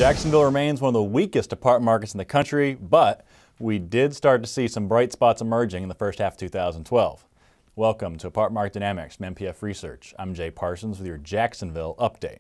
Jacksonville remains one of the weakest apartment markets in the country, but we did start to see some bright spots emerging in the first half of 2012. Welcome to Apartment Market Dynamics from MPF Research. I'm Jay Parsons with your Jacksonville update.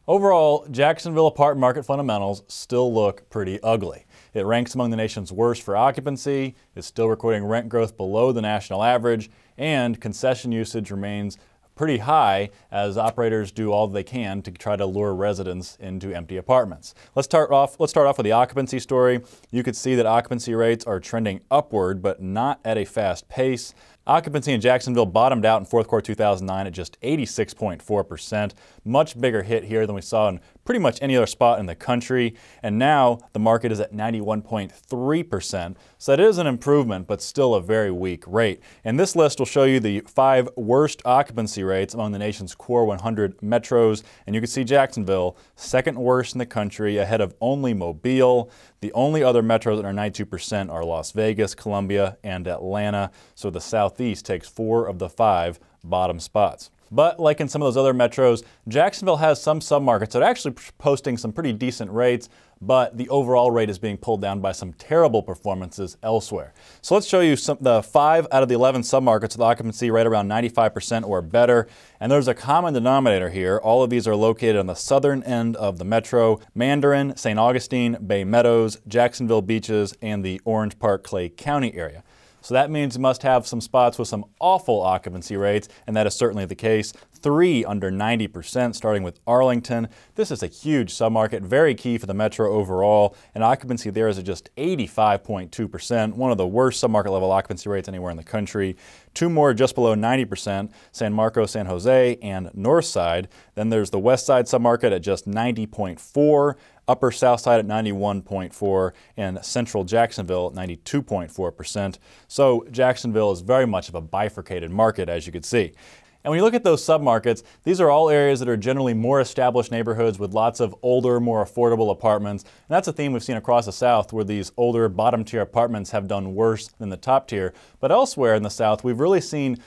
Overall, Jacksonville apartment market fundamentals still look pretty ugly. It ranks among the nation's worst for occupancy, is still recording rent growth below the national average, and concession usage remains pretty high as operators do all they can to try to lure residents into empty apartments. Let's start off with the occupancy story. You could see that occupancy rates are trending upward, but not at a fast pace. Occupancy in Jacksonville bottomed out in fourth quarter 2009 at just 86.4%. Much bigger hit here than we saw in pretty much any other spot in the country. And now the market is at 91.3%. So that is an improvement, but still a very weak rate. And this list will show you the 5 worst occupancy rates among the nation's core 100 metros. And you can see Jacksonville, second worst in the country, ahead of only Mobile. The only other metros that are 92% are Las Vegas, Columbia, and Atlanta. So the Southeast takes 4 of the 5 bottom spots. But like in some of those other metros, Jacksonville has some submarkets that are actually posting some pretty decent rates, but the overall rate is being pulled down by some terrible performances elsewhere. So let's show you the 5 out of the 11 submarkets with occupancy right around 95% or better. And there's a common denominator here. All of these are located on the southern end of the metro: Mandarin, St. Augustine, Bay Meadows, Jacksonville Beaches, and the Orange Park Clay County area. So that means you must have some spots with some awful occupancy rates, and that is certainly the case. 3 under 90%, starting with Arlington. This is a huge submarket, very key for the metro overall, and occupancy there is at just 85.2%, one of the worst submarket level occupancy rates anywhere in the country. 2 more just below 90%, San Marcos, San Jose, and Northside. Then there's the West Side submarket at just 90.4%. Upper South Side at 91.4%, and Central Jacksonville at 92.4%. So Jacksonville is very much of a bifurcated market, as you can see. And when you look at those submarkets, these are all areas that are generally more established neighborhoods with lots of older, more affordable apartments. And that's a theme we've seen across the South, where these older bottom-tier apartments have done worse than the top tier. But elsewhere in the South, we've really seen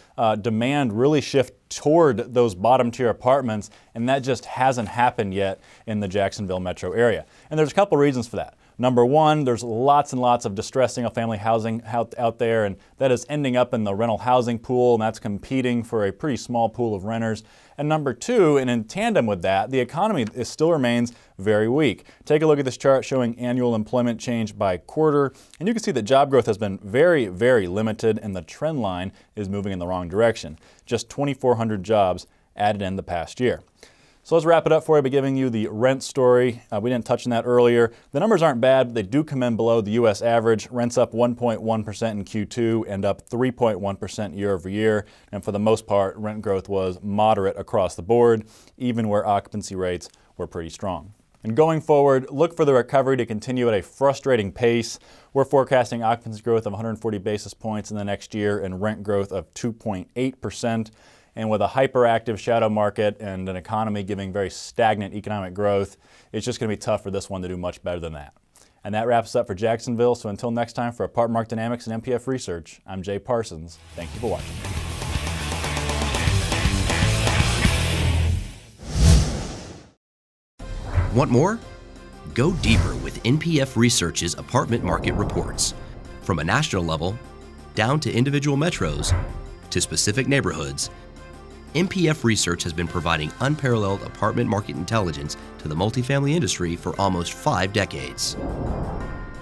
demand really shift toward those bottom-tier apartments, and that just hasn't happened yet in the Jacksonville metro area. And there's a couple reasons for that. Number one, there's lots and lots of distressed single-family housing out there, and that is ending up in the rental housing pool, and that's competing for a pretty small pool of renters. And number two, and in tandem with that, the economy still remains very weak. Take a look at this chart showing annual employment change by quarter, and you can see that job growth has been very, very limited, and the trend line is moving in the wrong direction. Just 2,400 jobs added in the past year. So let's wrap it up for you by giving you the rent story. We didn't touch on that earlier. The numbers aren't bad, but they do come in below the U.S. average. Rents up 1.1% in Q2 and up 3.1% year over year. And for the most part, rent growth was moderate across the board, even where occupancy rates were pretty strong. And going forward, look for the recovery to continue at a frustrating pace. We're forecasting occupancy growth of 140 basis points in the next year and rent growth of 2.8%. And with a hyperactive shadow market and an economy giving very stagnant economic growth, it's just going to be tough for this one to do much better than that. And that wraps up for Jacksonville. So until next time, for Apartment Market Dynamics and MPF Research, I'm Jay Parsons. Thank you for watching. Want more? Go deeper with NPF Research's apartment market reports. From a national level, down to individual metros, to specific neighborhoods, MPF Research has been providing unparalleled apartment market intelligence to the multifamily industry for almost 5 decades.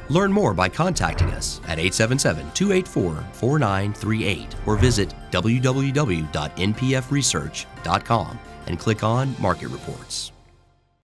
Learn more by contacting us at 877-284-4938 or visit www.npfresearch.com and click on Market Reports.